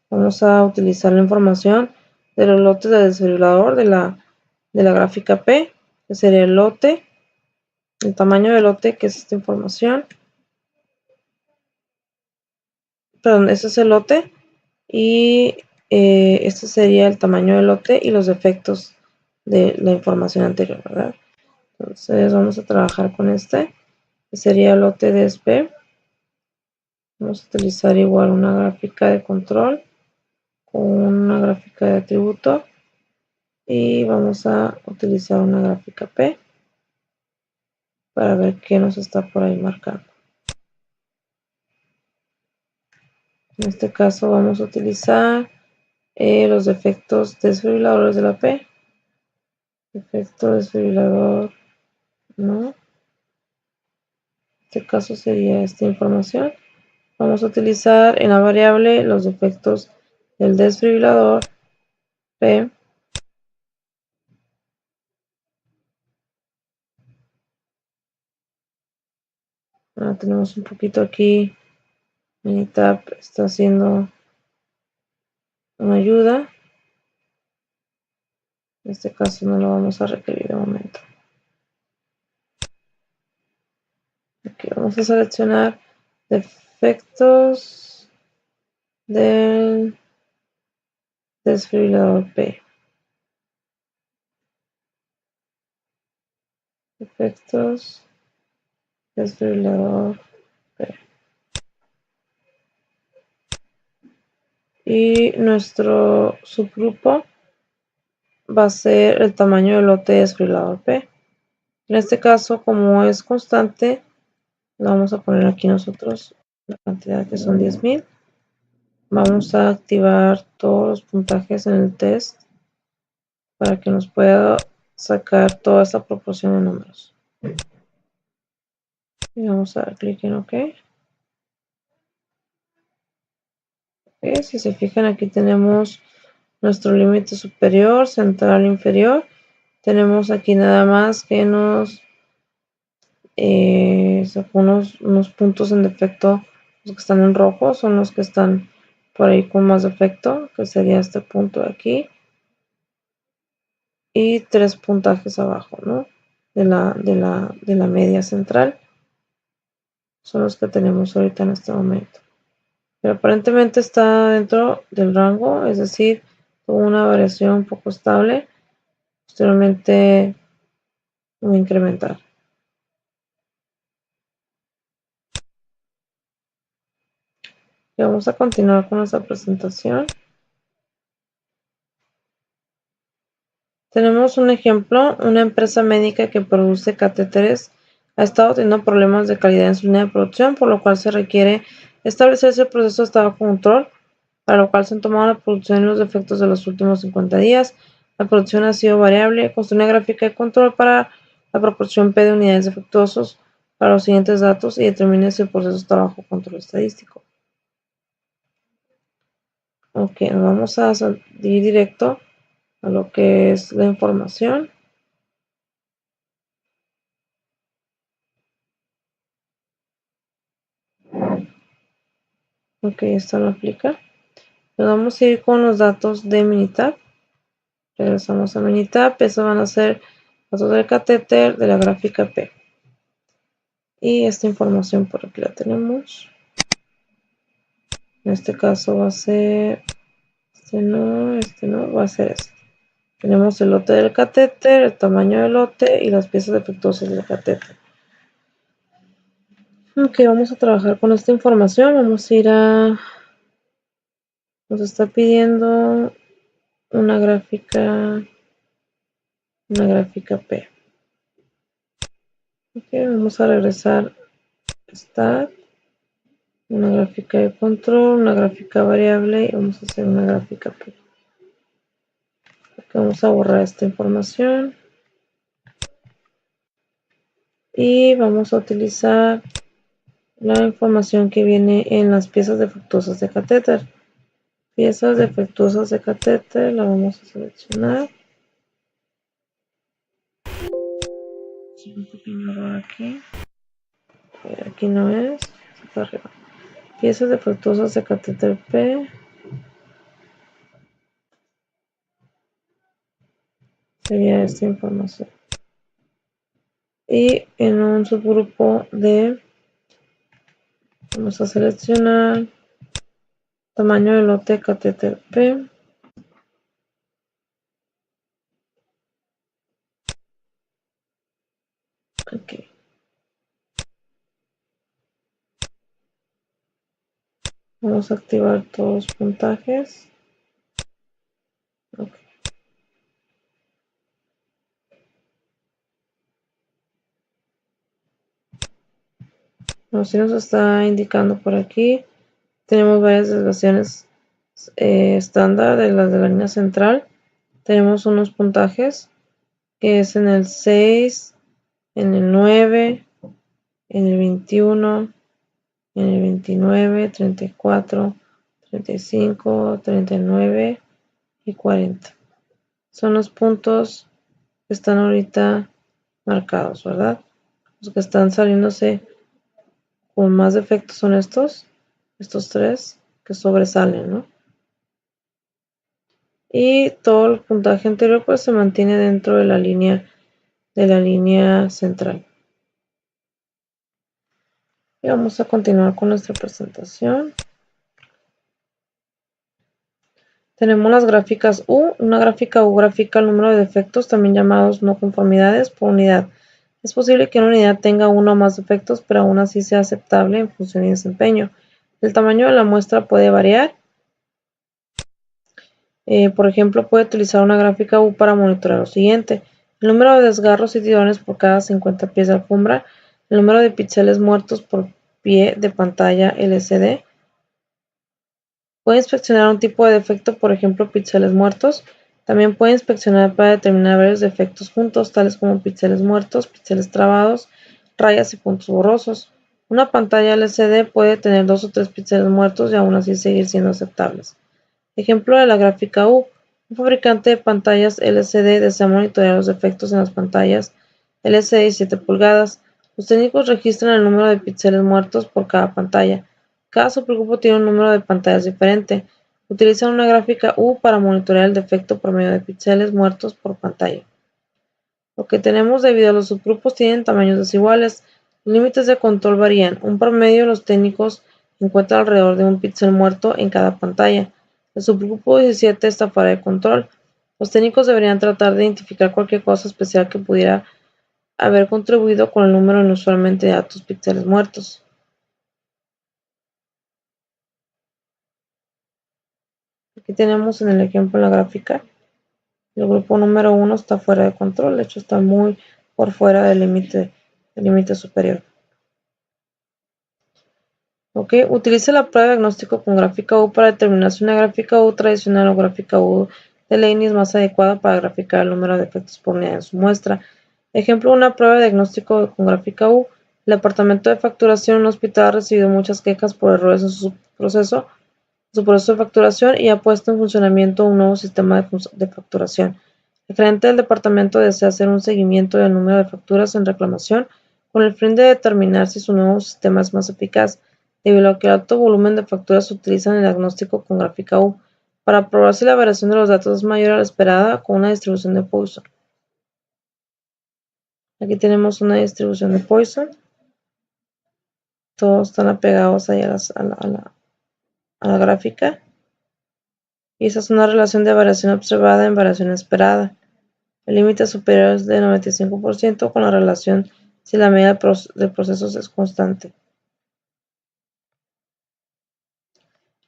Vamos a utilizar la información de los lotes del desfibrilador de la gráfica P, que sería el lote, el tamaño del lote, que es esta información. Perdón, este es el lote y este sería el tamaño del lote y los defectos de la información anterior, ¿verdad? Entonces vamos a trabajar con este, que sería el lote de SP. Vamos a utilizar igual una gráfica de control con una gráfica de atributo y vamos a utilizar una gráfica P para ver qué nos está por ahí marcando. En este caso vamos a utilizar los defectos desfibriladores de la P. Defecto desfibrilador, no. En este caso sería esta información. Vamos a utilizar en la variable los defectos del desfibrilador P. Ahora tenemos un poquito aquí. Minitab está haciendo una ayuda. En este caso no lo vamos a requerir de momento. Aquí vamos a seleccionar defectos del desfibrilador P. Defectos desfibrilador P. Y nuestro subgrupo va a ser el tamaño del lote de desfibrilador P. En este caso, como es constante, lo vamos a poner aquí nosotros la cantidad que son 10.000. Vamos a activar todos los puntajes en el test para que nos pueda sacar toda esta proporción de números. Y vamos a dar clic en OK. Si se fijan, aquí tenemos nuestro límite superior, central, inferior. Tenemos aquí nada más que nos sacó unos puntos en defecto Los que están en rojo son los que están por ahí con más defecto, que sería este punto de aquí. Y 3 puntajes abajo, ¿no? De la media central. Son los que tenemos ahorita en este momento. Pero aparentemente está dentro del rango, es decir, tuvo una variación un poco estable. Posteriormente voy a incrementar. Y vamos a continuar con nuestra presentación. Tenemos un ejemplo, una empresa médica que produce catéteres ha estado teniendo problemas de calidad en su línea de producción, por lo cual se requiere establecer el proceso de estado de control, para lo cual se han tomado la producción y los defectos de los últimos 50 días. La producción ha sido variable. Construye una gráfica de control para la proporción P de unidades defectuosos para los siguientes datos y determine si el proceso está bajo control estadístico. Ok, nos vamos a salir directo a lo que es la información. Ok, esto no aplica. Nos vamos a ir con los datos de Minitab. Regresamos a Minitab. Esos van a ser datos del catéter de la gráfica P. Y esta información por aquí la tenemos. En este caso va a ser este no, va a ser este. Tenemos el lote del catéter, el tamaño del lote y las piezas defectuosas del catéter. Ok, vamos a trabajar con esta información. Vamos a ir a... Nos está pidiendo una gráfica P. Ok, vamos a regresar a Stat, una gráfica de control, una gráfica variable y vamos a hacer una gráfica P. Aquí vamos a borrar esta información y vamos a utilizar la información que viene en las piezas defectuosas de catéter. Piezas defectuosas de catéter, la vamos a seleccionar. Un pequeño error aquí. Aquí no es, para arriba. Piezas defectuosas de catéter P. Sería esta información. Y en un subgrupo de, vamos a seleccionar tamaño de lote catéter P. Ok. Vamos a activar todos los puntajes. Ok. Bueno, si nos está indicando por aquí, tenemos varias desviaciones estándar de las de la línea central. Tenemos unos puntajes que es en el 6, en el 9, en el 21, en el 29, 34, 35, 39 y 40. Son los puntos que están ahorita marcados, ¿verdad? Los que están saliéndose con más defectos son estos tres que sobresalen, ¿no? Y todo el puntaje anterior pues se mantiene dentro de la línea central. Y vamos a continuar con nuestra presentación. Tenemos las gráficas U. Una gráfica U grafica el número de defectos, también llamados no conformidades, por unidad. Es posible que una unidad tenga uno o más defectos, pero aún así sea aceptable en función y desempeño. El tamaño de la muestra puede variar. Por ejemplo, puede utilizar una gráfica U para monitorear lo siguiente: el número de desgarros y tirones por cada 50 pies de alfombra, el número de píxeles muertos por pie de pantalla LCD. Puede inspeccionar un tipo de defecto, por ejemplo, píxeles muertos. También puede inspeccionar para determinar varios defectos juntos, tales como píxeles muertos, píxeles trabados, rayas y puntos borrosos. Una pantalla LCD puede tener 2 o 3 píxeles muertos y aún así seguir siendo aceptables. Ejemplo de la gráfica U. Un fabricante de pantallas LCD desea monitorear los defectos en las pantallas LCD de 7 pulgadas. Los técnicos registran el número de píxeles muertos por cada pantalla. Cada subgrupo tiene un número de pantallas diferente. Utilizan una gráfica U para monitorear el defecto promedio de píxeles muertos por pantalla. Lo que tenemos debido a los subgrupos tienen tamaños desiguales, los límites de control varían. Un promedio los técnicos encuentran alrededor de un píxel muerto en cada pantalla. El subgrupo 17 está fuera de control. Los técnicos deberían tratar de identificar cualquier cosa especial que pudiera haber contribuido con el número inusualmente altos píxeles muertos. Aquí tenemos en el ejemplo en la gráfica, el grupo número 1 está fuera de control, de hecho está muy por fuera del límite superior. Utilice la prueba de diagnóstico con gráfica U para determinar si una gráfica U tradicional o gráfica U de Laney es más adecuada para graficar el número de defectos por unidad en su muestra. Ejemplo, una prueba de diagnóstico con gráfica U. El departamento de facturación en un hospital ha recibido muchas quejas por errores en su proceso de facturación y ha puesto en funcionamiento un nuevo sistema de facturación. El gerente del departamento desea hacer un seguimiento del número de facturas en reclamación con el fin de determinar si su nuevo sistema es más eficaz, debido a que el alto volumen de facturas se utiliza en el diagnóstico con gráfica U, para probar si la variación de los datos es mayor a la esperada con una distribución de Poisson. Aquí tenemos una distribución de Poisson. Todos están apegados ahí a la gráfica. Y esa es una relación de variación observada en variación esperada. El límite superior es de 95% con la relación si la media de procesos es constante.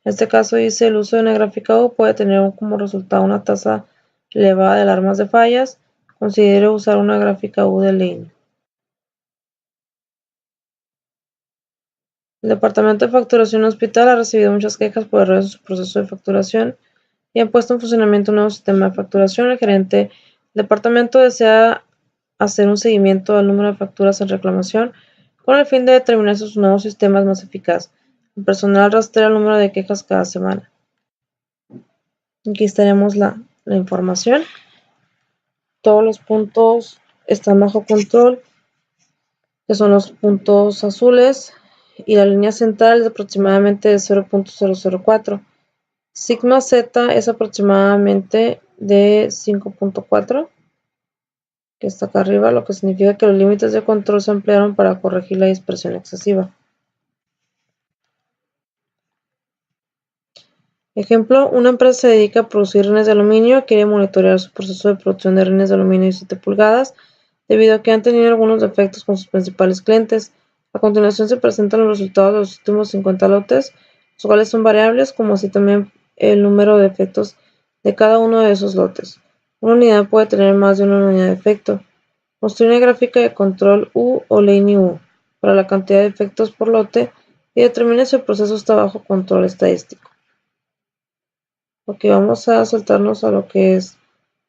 En este caso dice el uso de una gráfica U puede tener como resultado una tasa elevada de alarmas de fallas. Considere usar una gráfica U de Laney. El departamento de facturación hospital ha recibido muchas quejas por errores en su proceso de facturación y han puesto en funcionamiento un nuevo sistema de facturación. El gerente del departamento desea hacer un seguimiento al número de facturas en reclamación con el fin de determinar si su nuevo sistema es más eficaz. El personal rastrea el número de quejas cada semana. Aquí tenemos la información. Todos los puntos están bajo control, que son los puntos azules, y la línea central es aproximadamente de 0.004. Sigma Z es aproximadamente de 5.4, que está acá arriba, lo que significa que los límites de control se emplearon para corregir la dispersión excesiva. Ejemplo, una empresa se dedica a producir rines de aluminio, quiere monitorear su proceso de producción de rines de aluminio de 7 pulgadas, debido a que han tenido algunos defectos con sus principales clientes. A continuación se presentan los resultados de los últimos 50 lotes, los cuales son variables, como así también el número de defectos de cada uno de esos lotes. Una unidad puede tener más de una unidad de defecto. Construye una gráfica de control U o Laney U para la cantidad de defectos por lote y determine si el proceso está bajo control estadístico. Ok, vamos a saltarnos a lo que es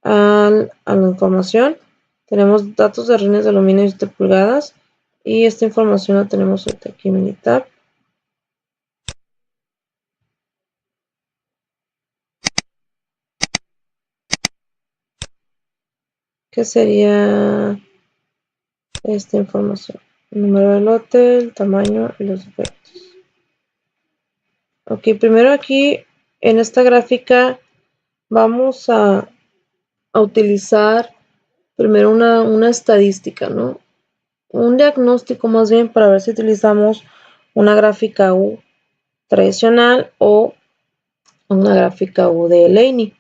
a la información. Tenemos datos de rines de aluminio de 7 pulgadas y esta información la tenemos ahorita aquí en Minitab. ¿Qué sería esta información? El número del lote, el tamaño y los defectos. Ok, primero aquí en esta gráfica vamos a utilizar primero una estadística, ¿no? Un diagnóstico más bien para ver si utilizamos una gráfica U tradicional o una gráfica U de Laney.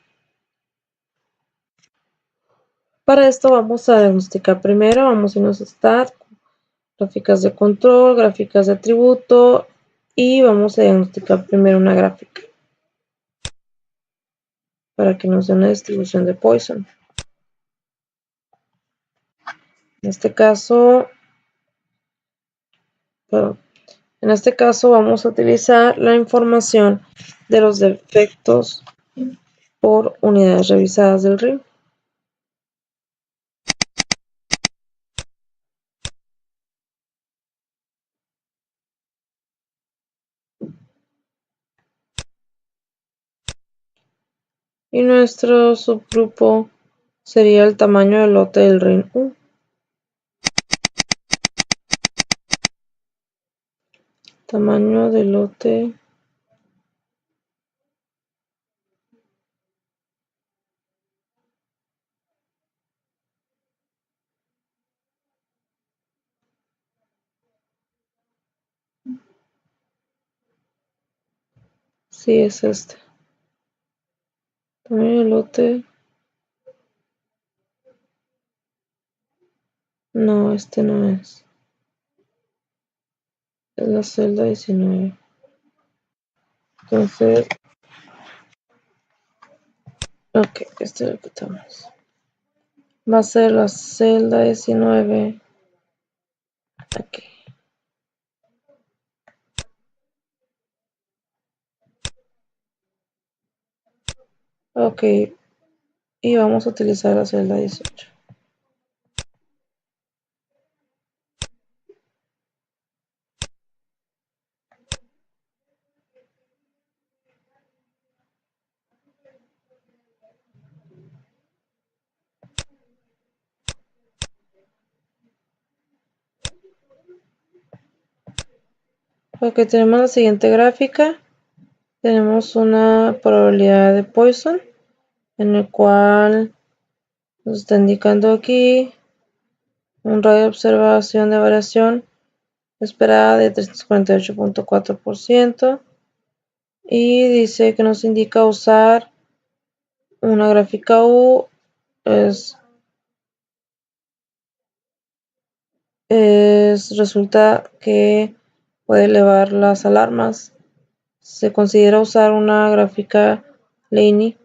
Para esto vamos a diagnosticar primero, vamos a irnos a Stat, gráficas de control, gráficas de atributo y vamos a diagnosticar primero una gráfica para que nos dé una distribución de Poisson. En este caso vamos a utilizar la información de los defectos por unidades revisadas del RIM. Y nuestro subgrupo sería el tamaño del lote del RIN U. Tamaño del lote. Sí, es este. Tamaño del lote. No, este no es. Es la celda 19. Entonces, ok, este lo quitamos. Va a ser la celda 19. Aquí. Ok, y vamos a utilizar la celda 18. Ok, tenemos la siguiente gráfica. Tenemos una probabilidad de Poisson, en el cual nos está indicando aquí un radio de observación de variación esperada de 348.4%, y dice que nos indica usar una gráfica U. Resulta que puede elevar las alarmas. Se considera usar una gráfica Laney.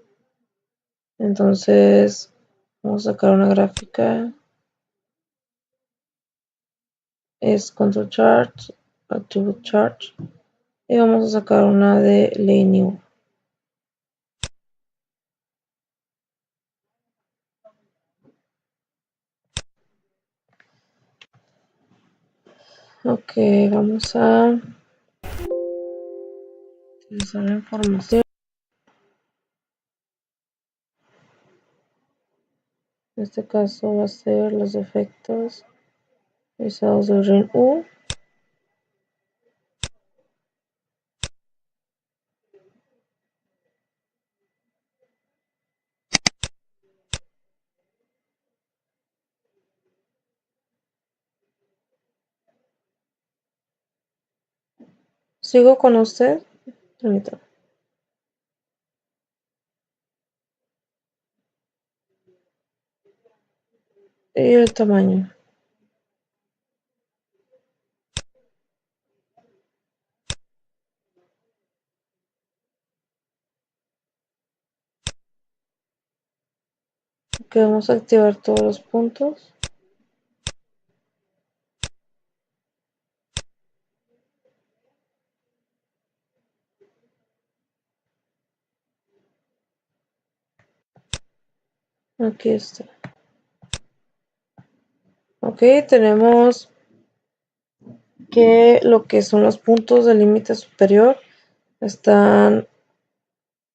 Entonces vamos a sacar una gráfica. Es control chart, attribute chart, y vamos a sacar una de Laney. Ok, vamos a utilizar la información. En este caso va a ser los efectos usados del RIN U. Sigo con usted. Permítame. Y el tamaño. Ok, vamos a activar todos los puntos. Aquí está. Ok, tenemos que lo que son los puntos del límite superior están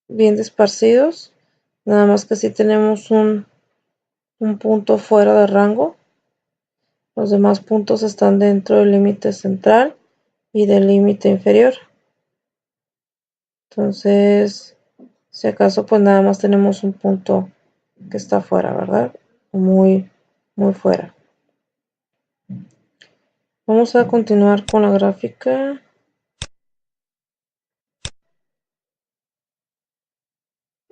bien esparcidos. Nada más que si tenemos un punto fuera de rango. Los demás puntos están dentro del límite central y del límite inferior. Entonces, si acaso, pues nada más tenemos un punto que está fuera, ¿verdad? Muy, muy fuera. Vamos a continuar con la gráfica.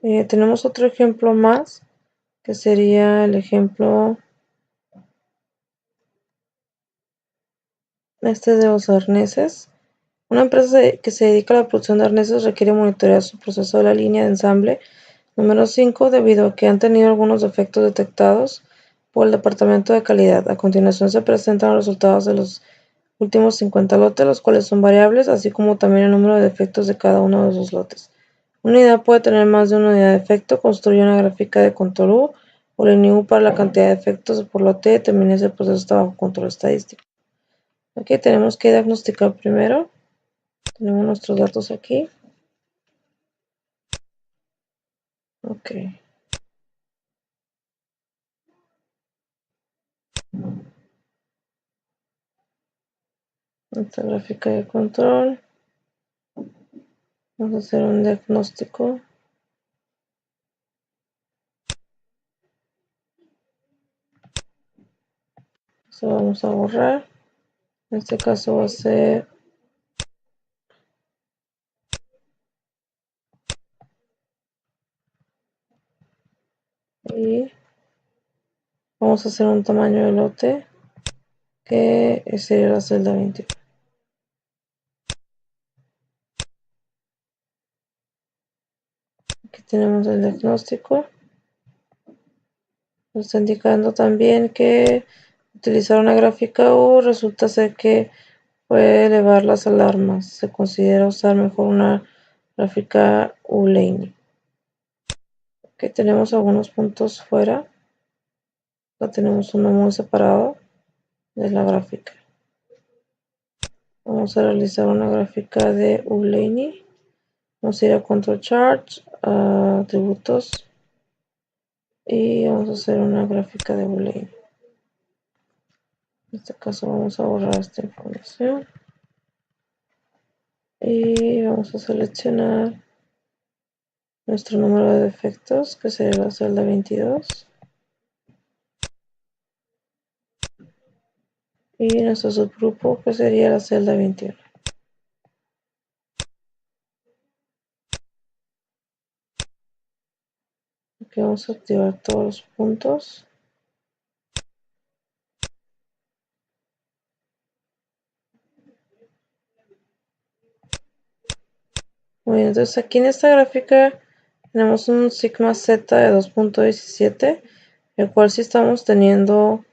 Tenemos otro ejemplo más, que sería el ejemplo de los arneses. Una empresa que se dedica a la producción de arneses requiere monitorear su proceso de la línea de ensamble número 5 debido a que han tenido algunos defectos detectados por el departamento de calidad. A continuación se presentan los resultados de los últimos 50 lotes, los cuales son variables, así como también el número de defectos de cada uno de esos lotes. Una unidad puede tener más de una unidad de defecto. Construye una gráfica de control U o Laney U para la cantidad de defectos por lote y determine si el proceso está bajo control estadístico. Aquí tenemos que diagnosticar primero. Tenemos nuestros datos aquí. Ok. Esta gráfica de control. Vamos a hacer un diagnóstico. Eso vamos a borrar. En este caso va a ser y vamos a hacer un tamaño de lote que sería la celda 21. Aquí tenemos el diagnóstico. Nos está indicando también que utilizar una gráfica U resulta ser que puede elevar las alarmas. Se considera usar mejor una gráfica U-Laney. Aquí tenemos algunos puntos fuera. Acá tenemos uno muy separado de la gráfica. Vamos a realizar una gráfica de U-Laney. Vamos a ir a Control Chart, a atributos y vamos a hacer una gráfica de U-Laney. En este caso vamos a borrar esta información y vamos a seleccionar nuestro número de defectos, que sería la celda 22, y nuestro subgrupo, que sería la celda 21. Aquí vamos a activar todos los puntos. Muy bien, entonces aquí en esta gráfica tenemos un sigma z de 2.17, el cual si estamos teniendo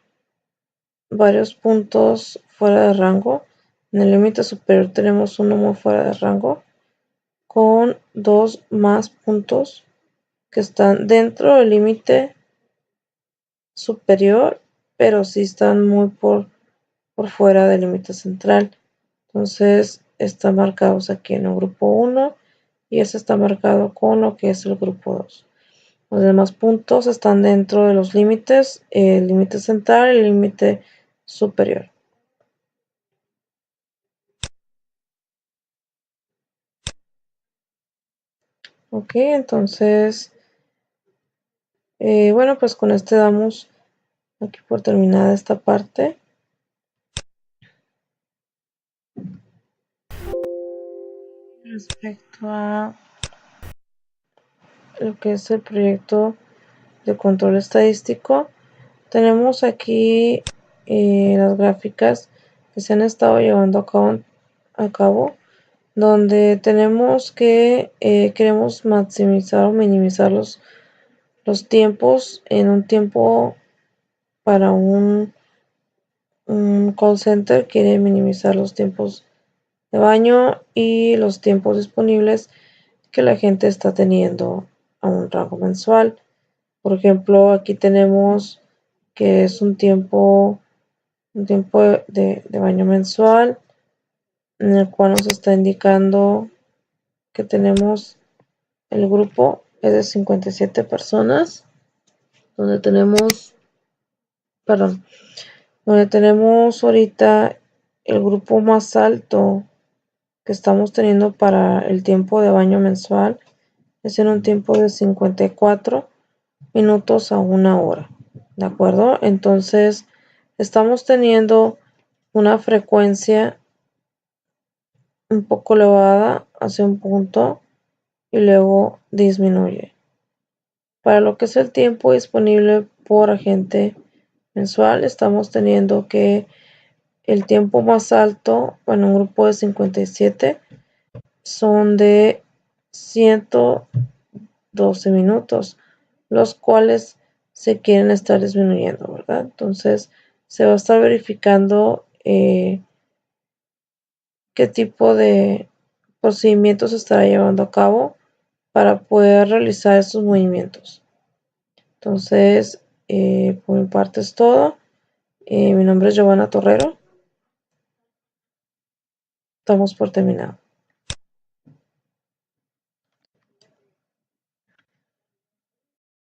varios puntos fuera de rango. En el límite superior tenemos uno muy fuera de rango, con dos más puntos que están dentro del límite superior, pero sí están muy por fuera del límite central. Entonces están marcados aquí en el grupo 1 y ese está marcado con lo que es el grupo 2. Los demás puntos están dentro de los límites, el límite central y el límite superior. Ok, entonces, bueno, pues con este damos aquí por terminada esta parte. Respecto a lo que es el proyecto de control estadístico, tenemos aquí las gráficas que se han estado llevando a cabo, donde tenemos que queremos maximizar o minimizar los tiempos en un tiempo para un call center. Quiere minimizar los tiempos de baño y los tiempos disponibles que la gente está teniendo a un rango mensual. Por ejemplo, aquí tenemos que es un tiempo de baño mensual, en el cual nos está indicando que tenemos el grupo es de 57 personas, donde tenemos ahorita el grupo más alto que estamos teniendo para el tiempo de baño mensual es en un tiempo de 54 minutos a 1 hora, ¿de acuerdo? Entonces estamos teniendo una frecuencia un poco elevada hacia un punto y luego disminuye. Para lo que es el tiempo disponible por agente mensual, estamos teniendo que el tiempo más alto, bueno, un grupo de 57, son de 112 minutos, los cuales se quieren estar disminuyendo, ¿verdad? Entonces, se va a estar verificando qué tipo de procedimientos se estará llevando a cabo para poder realizar estos movimientos. Entonces, por mi parte es todo. Mi nombre es Giovanna Torrero. Estamos por terminado.